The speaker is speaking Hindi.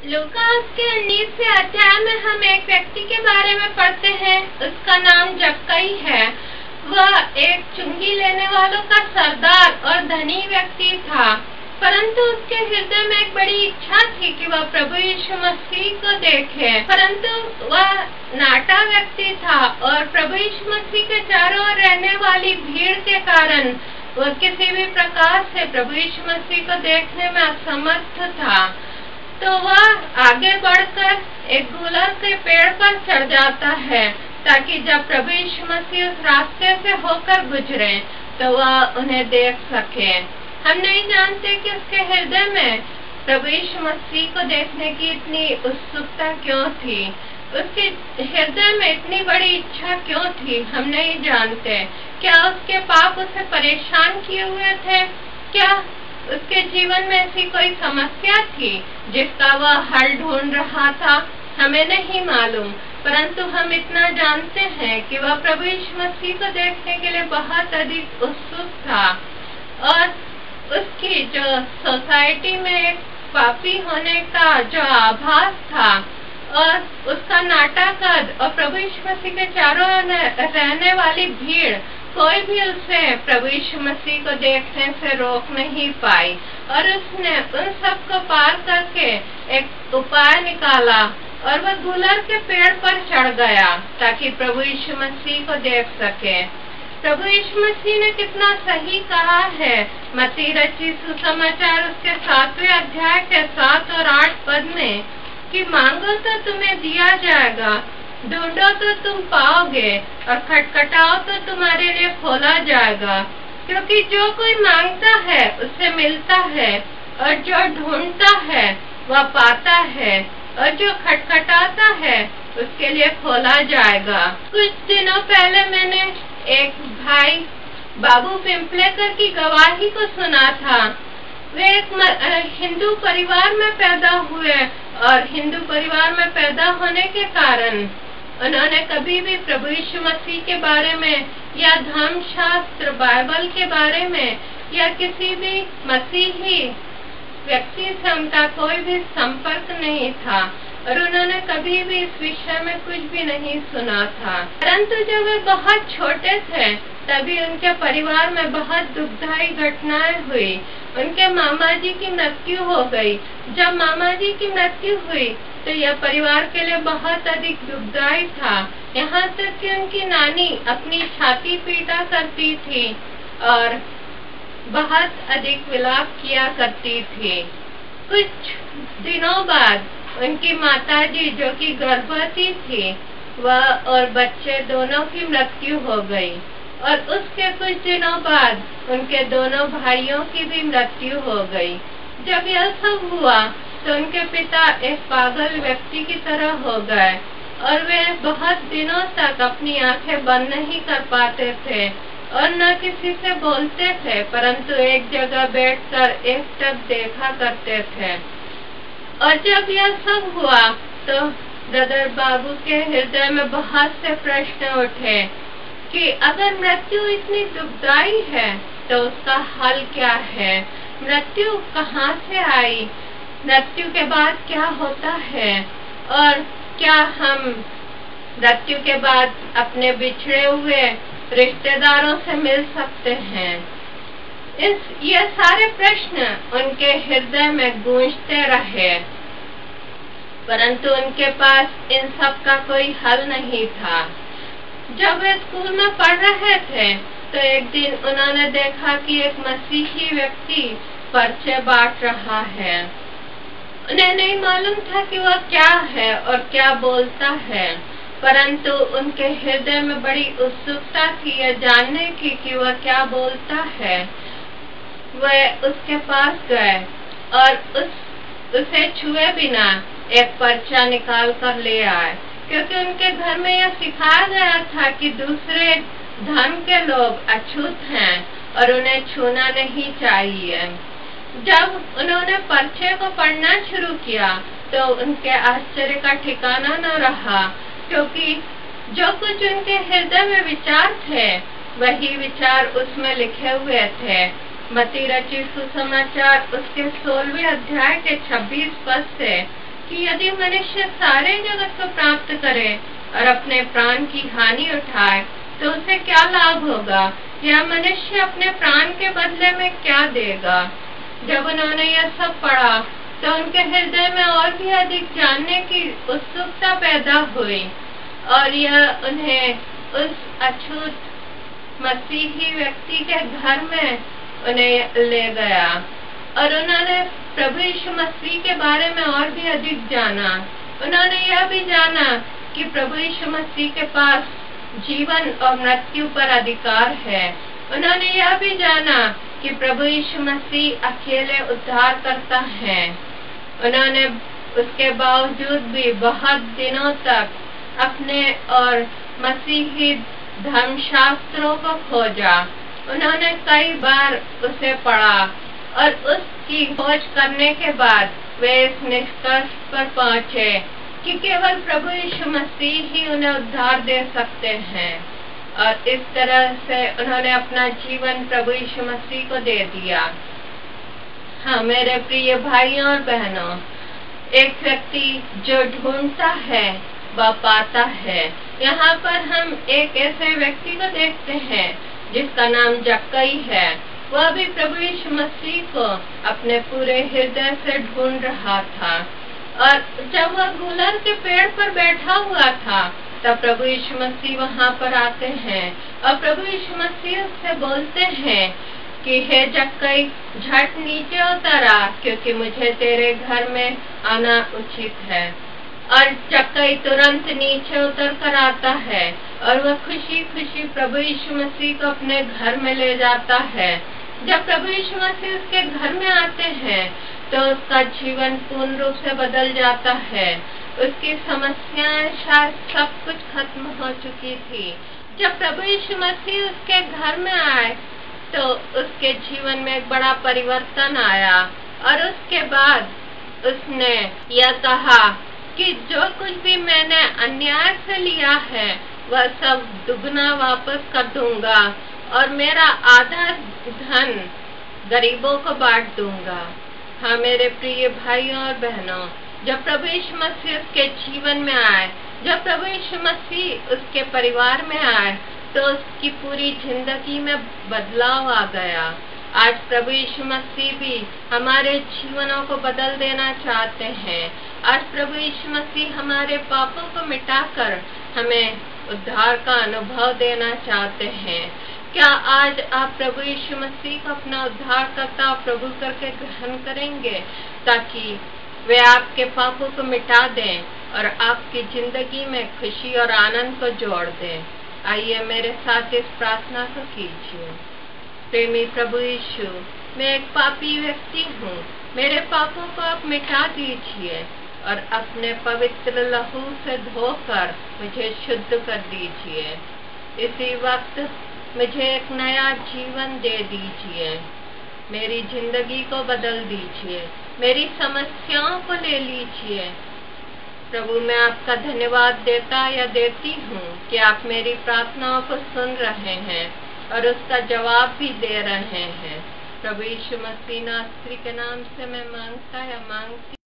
लूकास के 19वें अध्याय में हम एक व्यक्ति के बारे में पढ़ते हैं। उसका नाम जक्कई है। वह एक चुंगी लेने वालों का सरदार और धनी व्यक्ति था, परंतु उसके हृदय में एक बड़ी इच्छा थी कि वह प्रभु यीशु मसीह को देखे। परंतु वह नाटा व्यक्ति था और प्रभु यीशु मसीह के चारों ओर रहने वाली भीड़ के कारण वह किसी भी प्रकार से प्रभु यीशु मसीह को देखने में असमर्थ था। तो वह आगे बढ़कर एक गुलर के पेड़ पर चढ़ जाता है ताकि जब प्रभु यीशु मसीह उस रास्ते से होकर गुजरे तो वह उन्हें देख सके। हम नहीं जानते कि उसके हृदय में प्रभु यीशु मसीह को देखने की इतनी उत्सुकता क्यों थी, उसके हृदय में इतनी बड़ी इच्छा क्यों थी, हम नहीं जानते। क्या उसके पाप उसे परेशान किए हुए थे? क्या उसके जीवन में ऐसी कोई समस्या थी जिसका वह हल ढूंढ रहा था? हमें नहीं मालूम, परंतु हम इतना जानते हैं कि वह प्रभु यीशु मसीह को देखने के लिए बहुत अधिक उत्सुक था और उसकी जो सोसाइटी में एक पापी होने का जो आभास था और उसका नाटा कद और प्रभु यीशु मसीह के चारों रहने वाली भीड़, कोई भी उसे प्रभु यीशु मसीह को देखने से रोक नहीं पाई और उसने उन सब को पार करके एक उपाय निकाला और वह गुलर के पेड़ पर चढ़ गया ताकि प्रभु यीशु मसीह को देख सके। प्रभु यीशु मसीह ने कितना सही कहा है मत्ती रचित सुसमाचार उसके 7वें अध्याय के 7 और 8 पद में कि मांगो तो तुम्हें दिया जाएगा, ढूंढो तो तुम पाओगे और खटखटाओ तो तुम्हारे लिए खोला जाएगा। क्योंकि जो कोई मांगता है उससे मिलता है और जो ढूंढता है वह पाता है और जो खटखटाता है उसके लिए खोला जाएगा। कुछ दिनों पहले मैंने एक भाई बाबू पिंपलेकर की गवाही को सुना था। वे एक हिंदू परिवार में पैदा हुए और हिंदू परिवार में पैदा होने के कारण उन्होंने कभी भी प्रभु यीशु मसीह के बारे में या धर्मशास्त्र बाइबल के बारे में या किसी भी मसीही व्यक्ति से उनका कोई भी संपर्क नहीं था और उन्होंने कभी भी इस विषय में कुछ भी नहीं सुना था। परंतु जब वे बहुत छोटे थे तभी उनके परिवार में बहुत दुखदायी घटनाएं हुई। उनके मामा जी की मृत्यु हो गई। जब मामा जी की मृत्यु हुई तो यह परिवार के लिए बहुत अधिक दुखदायी था। यहाँ तक कि उनकी नानी अपनी छाती पीटा करती थी और बहुत अधिक विलाप किया करती थी। कुछ दिनों बाद उनकी माताजी जो कि गर्भवती थी वह और बच्चे दोनों की मृत्यु हो गई और उसके कुछ दिनों बाद उनके दोनों भाइयों की भी मृत्यु हो गई। जब यह सब हुआ तो उनके पिता एक पागल व्यक्ति की तरह हो गए और वे बहुत दिनों तक अपनी आंखें बंद नहीं कर पाते थे और न किसी से बोलते थे, परंतु एक जगह बैठकर एकटक देखा करते थे। और जब यह सब हुआ तो ब्रदर बाबू के हृदय में बहुत से प्रश्न उठे कि अगर मृत्यु इतनी दुखदाई है तो उसका हल क्या है? मृत्यु कहाँ से आई? मृत्यु के बाद क्या होता है? और क्या हम मृत्यु के बाद अपने बिछड़े हुए रिश्तेदारों से मिल सकते हैं? ये सारे प्रश्न उनके हृदय में गूंजते रहे, परंतु उनके पास इन सब का कोई हल नहीं था। जब वे स्कूल में पढ़ रहे थे तो एक दिन उन्होंने देखा कि एक मसीही व्यक्ति पर्चे बांट रहा है। उन्हें नहीं मालूम था कि वह क्या है और क्या बोलता है, परंतु उनके हृदय में बड़ी उत्सुकता थी यह जानने की कि वह क्या बोलता है। वे उसके पास गए और उसे छुए बिना एक पर्चा निकाल कर ले आए, क्योंकि उनके घर में यह सिखाया गया था कि दूसरे धर्म के लोग अछूत हैं और उन्हें छूना नहीं चाहिए। जब उन्होंने पर्चे को पढ़ना शुरू किया तो उनके आश्चर्य का ठिकाना न रहा, क्योंकि जो कुछ उनके हृदय में विचार थे वही विचार उसमें लिखे हुए थे। मत्ती रचित सुसमाचार उसके 16वें अध्याय के 26 पद से कि यदि मनुष्य सारे जगत को प्राप्त करे और अपने प्राण की हानि उठाए तो उसे क्या लाभ होगा, या मनुष्य अपने प्राण के बदले में क्या देगा। जब उन्होंने यह सब पढ़ा तो उनके हृदय में और भी अधिक जानने की उत्सुकता पैदा हुई और यह उन्हें उस अछूत मसीही व्यक्ति के घर में उन्हें ले गया और उन्होंने प्रभु यीशु मसीह के बारे में और भी अधिक जाना। उन्होंने यह भी जाना कि प्रभु यीशु मसीह के पास जीवन और मृत्यु पर अधिकार है। उन्होंने यह भी जाना कि प्रभु यीशु मसीह अकेले उद्धार करता है। उन्होंने उसके बावजूद भी बहुत दिनों तक अपने और मसीही धर्मशास्त्रों को खोजा। उन्होंने कई बार उसे पढ़ा और उसकी खोज करने के बाद वे इस निष्कर्ष पर पहुंचे कि केवल प्रभु यीशु मसीह ही उन्हें उद्धार दे सकते हैं और इस तरह से उन्होंने अपना जीवन प्रभु यीशु मसीह को दे दिया। हाँ मेरे प्रिय भाइयों और बहनों, एक व्यक्ति जो ढूंढता है वह पाता है। यहाँ पर हम एक ऐसे व्यक्ति को देखते हैं जिसका नाम जक्कई है। वह भी प्रभु यीशु मसीह को अपने पूरे हृदय से ढूंढ रहा था और जब वह गुलर के पेड़ पर बैठा हुआ था तब प्रभु यीशु मसीह वहाँ पर आते हैं और प्रभु यीशु मसीह उससे बोलते हैं कि हे जक्कई, झट नीचे उतर आ, क्योंकि मुझे तेरे घर में आना उचित है। और जक्कई तुरंत नीचे उतर कर आता है और वह खुशी खुशी प्रभु यीशु मसीह को अपने घर में ले जाता है। जब प्रभु यीशु मसीह उसके घर में आते हैं तो उसका जीवन पूर्ण रूप से बदल जाता है। उसकी समस्याएं शायद सब कुछ खत्म हो चुकी थी। जब प्रभु यीशु मसीह उसके घर में आए तो उसके जीवन में एक बड़ा परिवर्तन आया और उसके बाद उसने यह कहा कि जो कुछ भी मैंने अन्याय से लिया है वह सब दुगना वापस कर दूंगा और मेरा आधा धन गरीबों को बांट दूंगा। हाँ मेरे प्रिय भाइयों और बहनों, जब प्रभु यीशु मसीह उसके जीवन में आए, जब प्रभु यीशु मसीह उसके परिवार में आए तो उसकी पूरी जिंदगी में बदलाव आ गया। आज प्रभु यीशु मसीह भी हमारे जीवनों को बदल देना चाहते हैं। आज प्रभु यीशु मसीह हमारे पापों को मिटाकर हमें उद्धार का अनुभव देना चाहते हैं। क्या आज आप प्रभु यीशु मसीह को अपना उद्धारकर्ता और प्रभु करके ग्रहण करेंगे ताकि वे आपके पापों को मिटा दें और आपकी जिंदगी में खुशी और आनंद को जोड़ दें। आइए मेरे साथ इस प्रार्थना को कीजिए। प्रेमी प्रभु यीशु, मैं एक पापी व्यक्ति हूँ, मेरे पापों को आप मिटा दीजिए और अपने पवित्र लहू से धोकर मुझे शुद्ध कर दीजिए। इसी वक्त मुझे एक नया जीवन दे दीजिए, मेरी जिंदगी को बदल दीजिए, मेरी समस्याओं को ले लीजिए। प्रभु मैं आपका धन्यवाद देता या देती हूँ कि आप मेरी प्रार्थनाओं को सुन रहे हैं और उसका जवाब भी दे रहे हैं। प्रभु यीशु मसीह नासरी के नाम से मैं मांगता या मांगती